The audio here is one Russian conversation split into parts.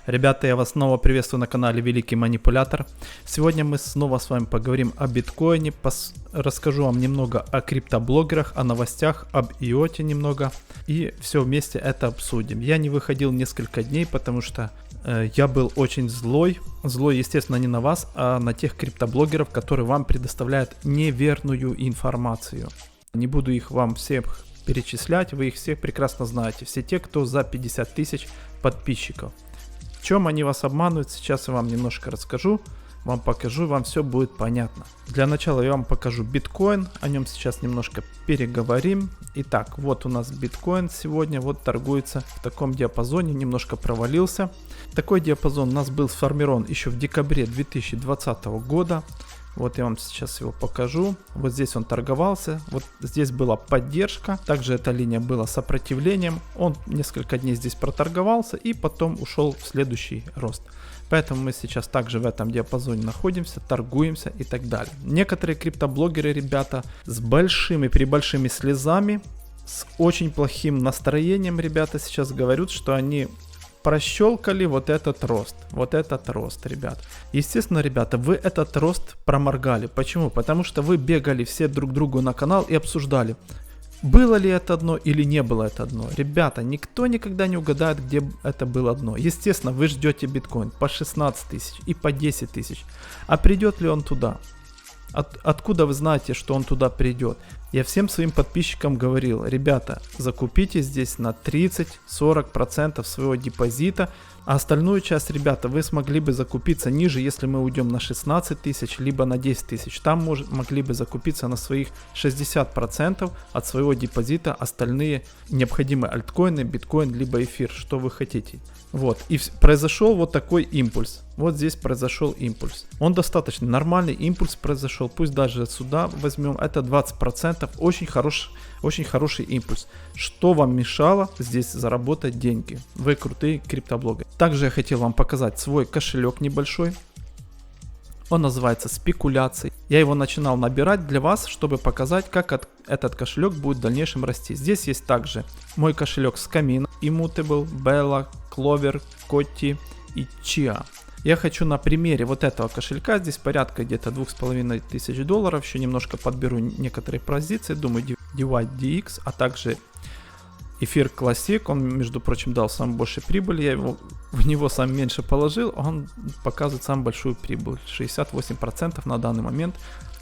Ребята, я вас снова приветствую на канале Великий Манипулятор. Сегодня мы снова с вами поговорим о биткоине, расскажу вам немного о криптоблогерах, о новостях, об IOTA немного и все вместе это обсудим. Я не выходил несколько дней, потому что я был очень злой. Злой, естественно, не на вас, а на тех криптоблогеров, которые вам предоставляют неверную информацию. Не буду их вам всех перечислять, вы их всех прекрасно знаете. Все те, кто за 50 тысяч подписчиков. В чем они вас обманывают, сейчас я вам немножко расскажу, вам покажу, вам все будет понятно. Для начала я вам покажу биткоин, о нем сейчас немножко переговорим. Итак, вот у нас биткоин сегодня, вот торгуется в таком диапазоне, немножко провалился. Такой диапазон у нас был сформирован еще в декабре 2020 года. Вот я вам сейчас его покажу. Вот здесь он торговался. Вот здесь была поддержка. Также эта линия была сопротивлением. Он несколько дней здесь проторговался и потом ушел в следующий рост. Поэтому мы сейчас также в этом диапазоне находимся, торгуемся и так далее. Некоторые криптоблогеры, ребята, с большими слезами, с очень плохим настроением, ребята, сейчас говорят, что они прощелкали вот этот рост, ребят. Естественно, ребята, вы этот рост проморгали. Почему? Потому что вы бегали все друг другу на канал и обсуждали, было ли это дно или не было это дно. Ребята, никто никогда не угадает, где это было дно. Естественно, вы ждете биткоин по 16 тысяч и по 10 тысяч. А придет ли он туда? Откуда вы знаете, что он туда придет? Я всем своим подписчикам говорил, ребята, закупите здесь на 30-40% своего депозита, а остальную часть, ребята, вы смогли бы закупиться ниже, если мы уйдем на 16 тысяч, либо на 10 тысяч. Там могли бы закупиться на своих 60% от своего депозита, остальные необходимые альткоины, биткоин, либо эфир, что вы хотите. Вот, и произошел вот такой импульс. Вот здесь произошел импульс. Он достаточно нормальный импульс произошел. Пусть даже сюда возьмем. Это 20%. Очень хороший импульс. Что вам мешало здесь заработать деньги? Вы крутые криптоблогеры. Также я хотел вам показать свой кошелек небольшой. Он называется спекуляции. Я его начинал набирать для вас, чтобы показать, как этот кошелек будет в дальнейшем расти. Здесь есть также мой кошелек с Камина, Immutable, Bella, Clover, Kotti и Chia. Я хочу на примере вот этого кошелька, здесь порядка где-то $2500, еще немножко подберу некоторые позиции, думаю DYDX, а также эфир Classic, он, между прочим, дал самую большую прибыль, я в него сам меньше положил, он показывает самую большую прибыль, 68% на данный момент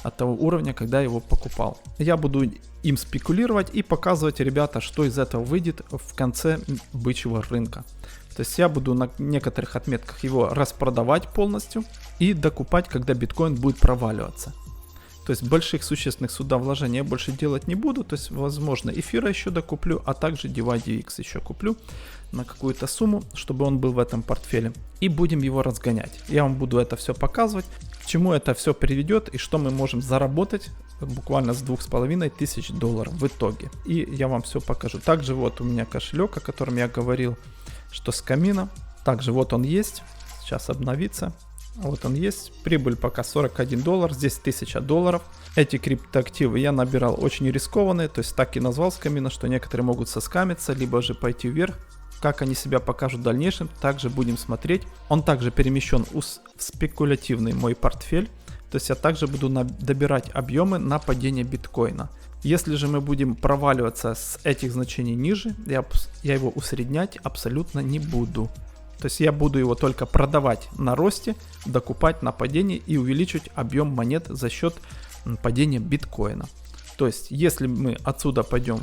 от того уровня, когда я его покупал. Я буду им спекулировать и показывать, ребята, что из этого выйдет в конце бычьего рынка. То есть я буду на некоторых отметках его распродавать полностью и докупать, когда биткоин будет проваливаться. То есть больших существенных сюда вложений я больше делать не буду. То есть, возможно, эфира еще докуплю, а также DYDX еще куплю на какую-то сумму, чтобы он был в этом портфеле. И будем его разгонять. Я вам буду это все показывать, к чему это все приведет и что мы можем заработать буквально с $2500 в итоге. И я вам все покажу. Также вот у меня кошелек, о котором я говорил, что с Камина. Также вот он есть. Сейчас обновится. Вот он есть. Прибыль пока $41. Здесь $1000. Эти криптоактивы я набирал очень рискованные. То есть так и назвал с Камина, что некоторые могут соскамиться, либо же пойти вверх. Как они себя покажут в дальнейшем, также будем смотреть. Он также перемещен в спекулятивный мой портфель. То есть я также буду добирать объемы на падение биткоина. Если же мы будем проваливаться с этих значений ниже, я его усреднять абсолютно не буду. То есть я буду его только продавать на росте, докупать на падении и увеличить объем монет за счет падения биткоина. То есть если мы отсюда пойдем,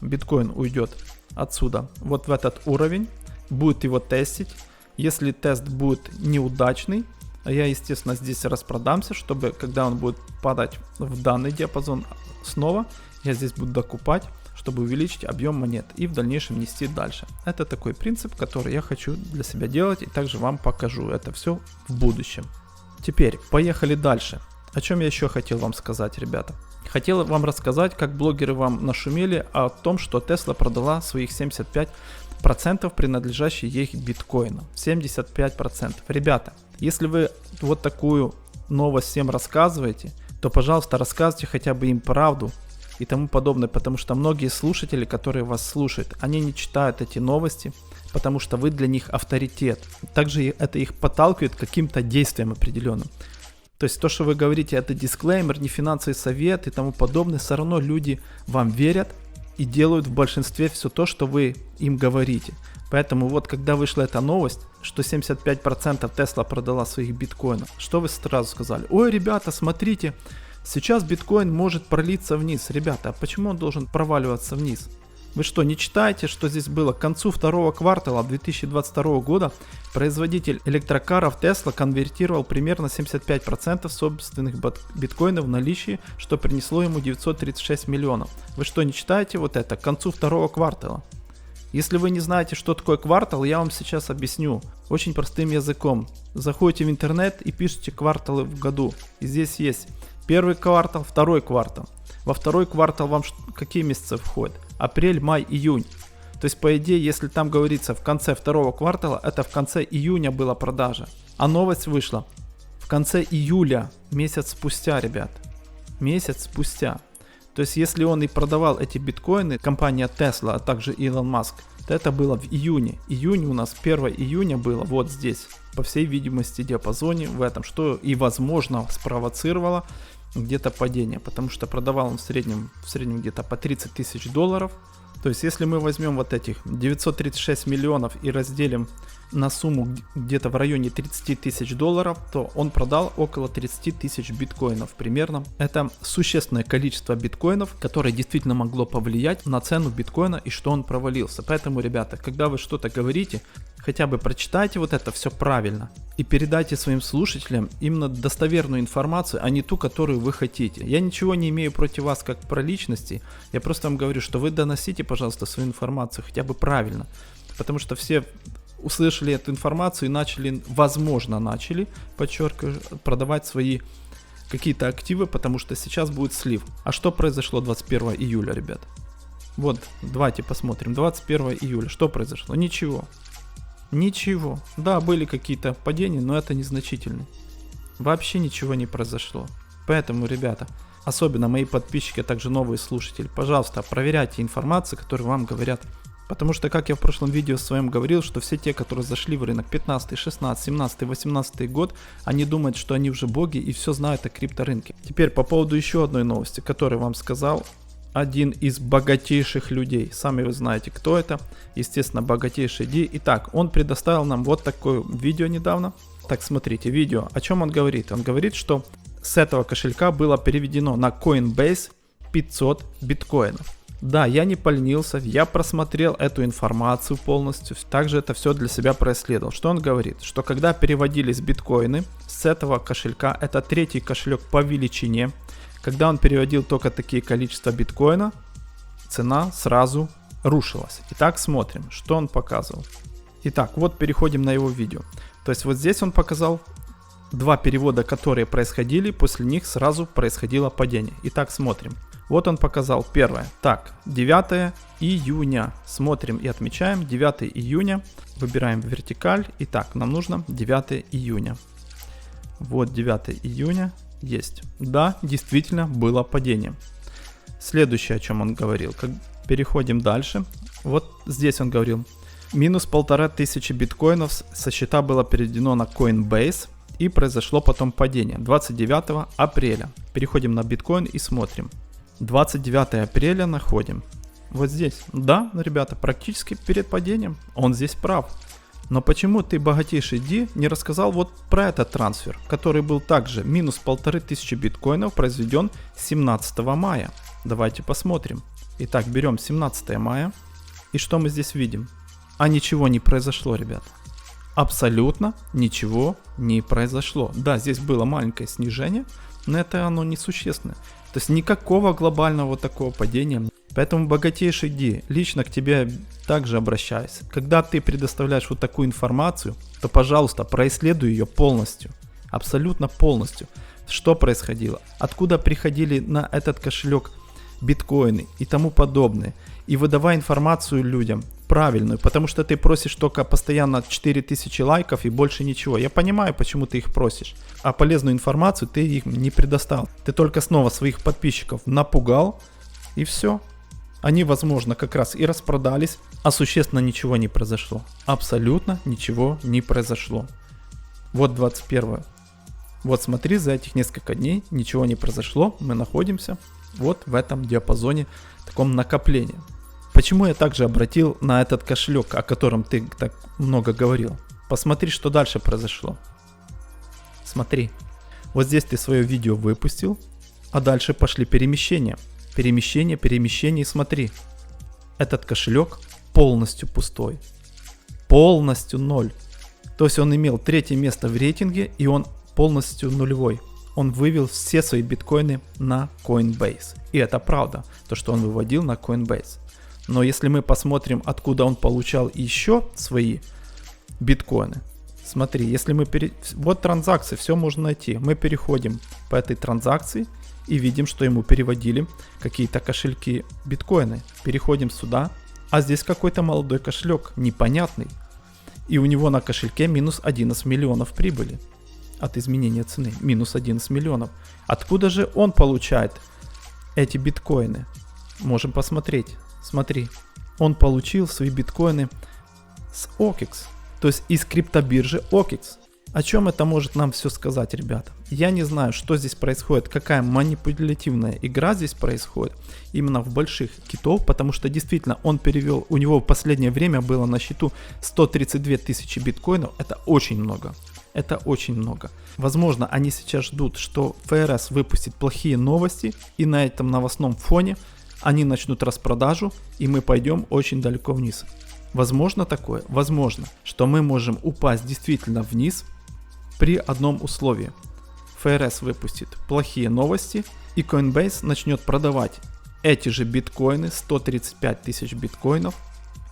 биткоин уйдет отсюда вот в этот уровень, будет его тестить. Если тест будет неудачный, я, естественно, здесь распродамся, чтобы когда он будет падать в данный диапазон снова, я здесь буду докупать, чтобы увеличить объем монет и в дальнейшем нести дальше. Это такой принцип, который я хочу для себя делать и также вам покажу это все в будущем. Теперь поехали дальше. О чем я еще хотел вам сказать, ребята. Хотел вам рассказать, как блогеры вам нашумели о том, что Tesla продала своих 75% принадлежащих ей биткоина. 75%. Ребята, если вы вот такую новость всем рассказываете, то, пожалуйста, рассказывайте хотя бы им правду. и тому подобное, потому что многие слушатели, которые вас слушают, они не читают эти новости, потому что вы для них авторитет. Также это их подталкивает к каким-то действиям определенным. То есть то, что вы говорите, это дисклеймер, не финансовый совет и тому подобное, все равно люди вам верят и делают в большинстве все то, что вы им говорите. Поэтому вот когда вышла эта новость, что 75% Tesla продала своих биткоинов, что вы сразу сказали? Ой, ребята, смотрите, сейчас биткоин может пролиться вниз. Ребята, а почему он должен проваливаться вниз? Вы что, не читаете, что здесь было? К концу второго квартала 2022 года производитель электрокаров Tesla конвертировал примерно 75% собственных биткоинов в наличие, что принесло ему 936 миллионов. Вы что, не читаете вот это? К концу второго квартала. Если вы не знаете, что такое квартал, я вам сейчас объясню очень простым языком. Заходите в интернет и пишите кварталы в году. И здесь есть первый квартал, второй квартал. Во второй квартал вам какие месяцы входят? Апрель, май, июнь. То есть, по идее, если там говорится в конце второго квартала, это в конце июня была продажа. А новость вышла в конце июля, месяц спустя, ребят. Месяц спустя. То есть, если он и продавал эти биткоины, компания Tesla, а также Илон Маск, то это было в июне. Июнь у нас 1 июня было вот здесь. По всей видимости, диапазоне в этом, что и возможно спровоцировало где-то падение, потому что продавал он в среднем где-то по 30 тысяч долларов. То есть если мы возьмем вот этих 936 миллионов и разделим на сумму где-то в районе 30 тысяч долларов, то он продал около 30 тысяч биткоинов примерно. Это существенное количество биткоинов, которое действительно могло повлиять на цену биткоина и что он провалился. Поэтому, ребята, когда вы что-то говорите, хотя бы прочитайте вот это все правильно и передайте своим слушателям именно достоверную информацию, а не ту, которую вы хотите. Я ничего не имею против вас как про личности, я просто вам говорю, что вы доносите, пожалуйста, свою информацию хотя бы правильно, потому что все услышали эту информацию и начали, подчеркиваю, продавать свои какие-то активы, потому что сейчас будет слив. А что произошло 21 июля, ребят? Вот, давайте посмотрим. 21 июля, что произошло? Ничего. Ничего. Да, были какие-то падения, но это незначительно. Вообще ничего не произошло. Поэтому, ребята, особенно мои подписчики, а также новые слушатели, пожалуйста, проверяйте информацию, которую вам говорят. Потому что, как я в прошлом видео своем говорил, что все те, которые зашли в рынок 15, 16, 17, 18 год, они думают, что они уже боги и все знают о крипторынке. Теперь по поводу еще одной новости, которую вам сказал один из богатейших людей. Сами вы знаете, кто это. Естественно, богатейший Ди. Итак, он предоставил нам вот такое видео недавно. Так, смотрите, видео. О чем он говорит? Он говорит, что с этого кошелька было переведено на Coinbase 500 биткоинов. Да, я не поленился, я просмотрел эту информацию полностью, также это все для себя происследовал. Что он говорит? Что когда переводились биткоины с этого кошелька, это третий кошелек по величине, когда он переводил только такие количества биткоина, цена сразу рушилась. Итак, смотрим, что он показывал. Итак, вот переходим на его видео. То есть вот здесь он показал два перевода, которые происходили, после них сразу происходило падение. Итак, смотрим. Вот он показал первое. Так, 9 июня. Смотрим и отмечаем. 9 июня. Выбираем вертикаль. Итак, нам нужно 9 июня. Вот 9 июня. Есть. Да, действительно было падение. Следующее, о чем он говорил. Переходим дальше. Вот здесь он говорил. Минус 1500 биткоинов со счета было переведено на Coinbase. И произошло потом падение. 29 апреля. Переходим на биткоин и смотрим. 29 апреля находим. Вот здесь. Да, ребята, практически перед падением. Он здесь прав. Но почему ты, богатейший Ди, не рассказал вот про этот трансфер, который был также минус 1500 биткоинов, произведен 17 мая. Давайте посмотрим. Итак, берем 17 мая. И что мы здесь видим? А ничего не произошло, ребята. Абсолютно ничего не произошло. Да, здесь было маленькое снижение, но это оно несущественное. То есть никакого глобального вот такого падения. Поэтому, богатейший Ди, лично к тебе также обращаюсь. Когда ты предоставляешь вот такую информацию, то, пожалуйста, происследуй ее полностью. Абсолютно полностью. Что происходило? Откуда приходили на этот кошелек биткоины и тому подобное. И выдавай информацию людям правильную, потому что ты просишь только постоянно 4000 лайков и больше ничего. Я понимаю, почему ты их просишь, а полезную информацию ты им не предоставил. Ты только снова своих подписчиков напугал И все. Они, возможно, как раз и распродались, а существенно ничего не произошло. Абсолютно ничего не произошло. Вот 21. Вот смотри, за этих несколько дней ничего не произошло. Мы находимся вот в этом диапазоне, таком накоплении. Почему я также обратил на этот кошелек, о котором ты так много говорил? Посмотри, что дальше произошло. Смотри. Вот здесь ты свое видео выпустил, а дальше пошли перемещения. Перемещение, и смотри. Этот кошелек полностью пустой. Полностью ноль. То есть он имел 3-е место в рейтинге, и он полностью нулевой. Он вывел все свои биткоины на Coinbase. И это правда, то что он выводил на Coinbase. Но если мы посмотрим, откуда он получал еще свои биткоины. Смотри, если мы вот транзакции, все можно найти. Мы переходим по этой транзакции и видим, что ему переводили какие-то кошельки биткоины. Переходим сюда, а здесь какой-то молодой кошелек, непонятный. И у него на кошельке минус 11 миллионов прибыли от изменения цены. Минус 11 миллионов. Откуда же он получает эти биткоины? Можем посмотреть. Смотри, он получил свои биткоины с OKX. То есть из криптобиржи OKX. О чем это может нам все сказать, ребята? Я не знаю, что здесь происходит, какая манипулятивная игра здесь происходит именно в больших китов, потому что действительно он перевел, у него в последнее время было на счету 132 тысячи биткоинов, это очень много. Это очень много. Возможно, они сейчас ждут, что ФРС выпустит плохие новости, и на этом новостном фоне они начнут распродажу, и мы пойдем очень далеко вниз. Возможно такое? Возможно, что мы можем упасть действительно вниз при одном условии. ФРС выпустит плохие новости, и Coinbase начнет продавать эти же биткоины, 135 тысяч биткоинов,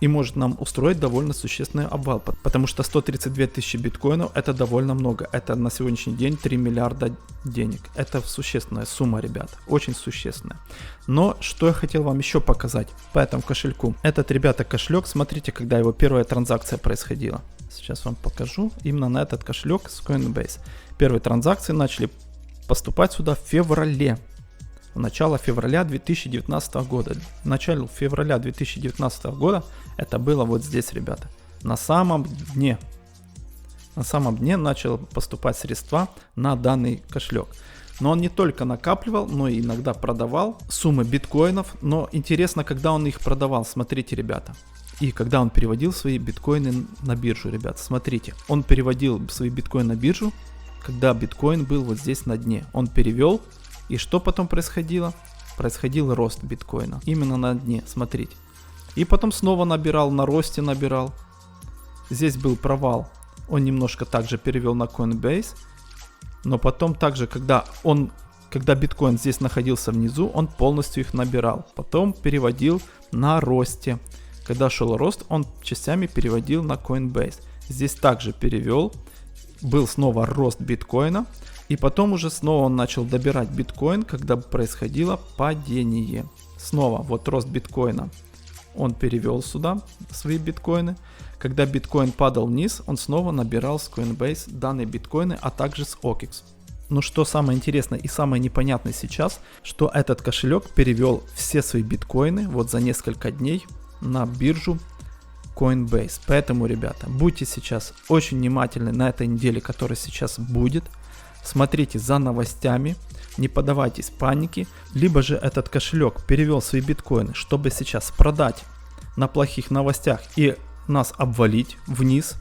и может нам устроить довольно существенный обвал, потому что 132 тысячи биткоинов это довольно много, это на сегодняшний день 3 миллиарда денег, это существенная сумма, ребят, очень существенная. Но что я хотел вам еще показать по этому кошельку, этот, ребята, кошелек, смотрите, когда его первая транзакция происходила, сейчас вам покажу, именно на этот кошелек с Coinbase. Первые транзакции начали поступать сюда в феврале. Начало февраля 2019 года. Начало февраля 2019 года это было вот здесь, ребята. На самом дне. На самом дне начало поступать средства на данный кошелек. Но он не только накапливал, но и иногда продавал суммы биткоинов. Но интересно, когда он их продавал. Смотрите, ребята. И когда он переводил свои биткоины на биржу, ребята. Смотрите. Он переводил свои биткоины на биржу, когда биткоин был вот здесь на дне. Он перевел. И что потом происходило? Происходил рост биткоина. Именно на дне, смотрите. И потом снова набирал, на росте набирал. Здесь был провал. Он немножко также перевел на Coinbase. Но потом также, когда биткоин здесь находился внизу, он полностью их набирал. Потом переводил на росте. Когда шел рост, он частями переводил на Coinbase. Здесь также перевел. Был снова рост биткоина. И потом уже снова он начал добирать биткоин, когда происходило падение. Снова вот рост биткоина. Он перевел сюда свои биткоины. Когда биткоин падал вниз, он снова набирал с Coinbase данные биткоины, а также с OKX. Но что самое интересное и самое непонятное сейчас, что этот кошелек перевел все свои биткоины вот за несколько дней на биржу Coinbase. Поэтому, ребята, будьте сейчас очень внимательны на этой неделе, которая сейчас будет. Смотрите за новостями, не поддавайтесь панике, либо же этот кошелек перевел свои биткоины, чтобы сейчас продать на плохих новостях и нас обвалить вниз.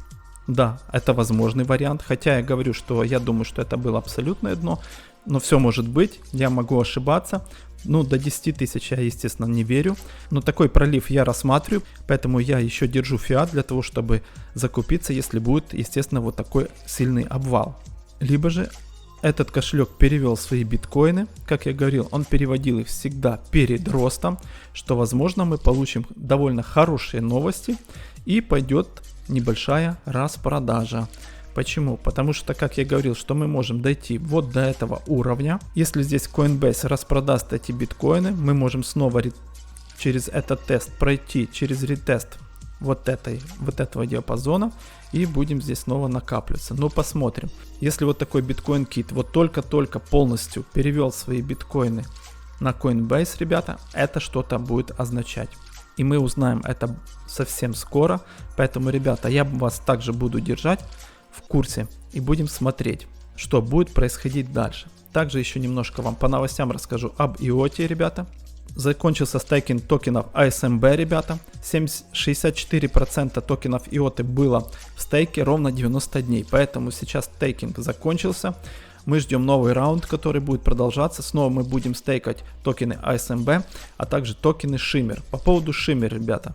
Да, это возможный вариант, хотя я говорю, что я думаю, что это было абсолютное дно, но все может быть, я могу ошибаться. Ну, до 10 тысяч я, естественно, не верю, но такой пролив я рассматриваю, поэтому я еще держу фиат для того, чтобы закупиться, если будет, естественно, вот такой сильный обвал. Либо же этот кошелек перевел свои биткоины, как я говорил, он переводил их всегда перед ростом, что возможно мы получим довольно хорошие новости и пойдет небольшая распродажа. Почему? Потому что, как я говорил, что мы можем дойти вот до этого уровня. Если здесь Coinbase распродаст эти биткоины, мы можем снова через этот тест пройти, через ретест вот этого диапазона и будем здесь снова накапливаться. Но посмотрим. Если вот такой биткоин кит вот только-только полностью перевел свои биткоины на Coinbase, ребята, это что-то будет означать. И мы узнаем это совсем скоро. Поэтому, ребята, я вас также буду держать в курсе и будем смотреть, что будет происходить дальше. Также еще немножко вам по новостям расскажу об IOTA, ребята. Закончился стейкинг токенов ASMB, ребята. 64% токенов IOTA было в стейке ровно 90 дней. Поэтому сейчас стейкинг закончился. Мы ждем новый раунд, который будет продолжаться. Снова мы будем стейкать токены ASMB, а также токены Shimmer. По поводу Shimmer, ребята.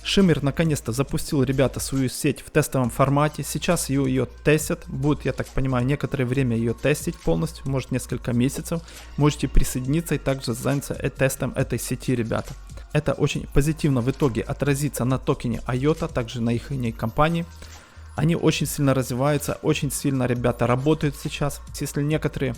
Shimmer наконец-то запустил, ребята, свою сеть в тестовом формате. Сейчас ее тестят. Будет, я так понимаю, некоторое время ее тестить полностью, может несколько месяцев. Можете присоединиться и также заняться тестом этой сети, ребята. Это очень позитивно в итоге отразится на токене IOTA, также на их компании. Они очень сильно развиваются, очень сильно, ребята, работают сейчас. Если некоторые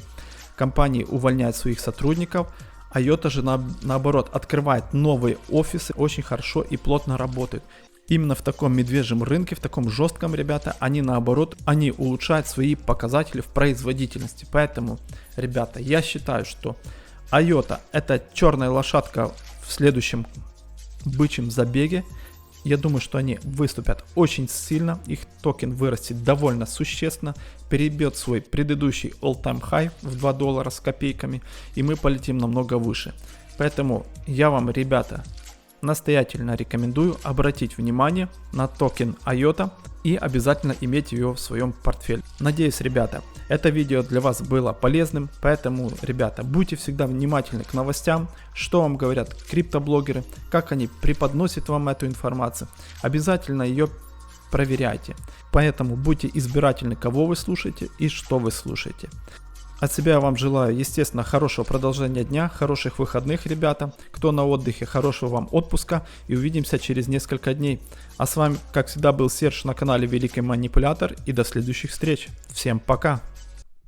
компании увольняют своих сотрудников, IOTA же наоборот открывает новые офисы, очень хорошо и плотно работают. Именно в таком медвежьем рынке, в таком жестком, ребята, они наоборот, они улучшают свои показатели в производительности. Поэтому, ребята, я считаю, что IOTA это черная лошадка в следующем бычьем забеге. Я думаю, что они выступят очень сильно, их токен вырастет довольно существенно, перебьет свой предыдущий all-time high в $2 с копейками, и мы полетим намного выше. Поэтому я вам, ребята, настоятельно рекомендую обратить внимание на токен IOTA и обязательно иметь ее в своем портфеле. Надеюсь, ребята, это видео для вас было полезным, поэтому, ребята, будьте всегда внимательны к новостям, что вам говорят криптоблогеры, как они преподносят вам эту информацию. Обязательно ее проверяйте. Поэтому будьте избирательны, кого вы слушаете и что вы слушаете. От себя я вам желаю, естественно, хорошего продолжения дня, хороших выходных, ребята. Кто на отдыхе, хорошего вам отпуска и увидимся через несколько дней. А с вами, как всегда, был Серж на канале Великий Манипулятор и до следующих встреч. Всем пока!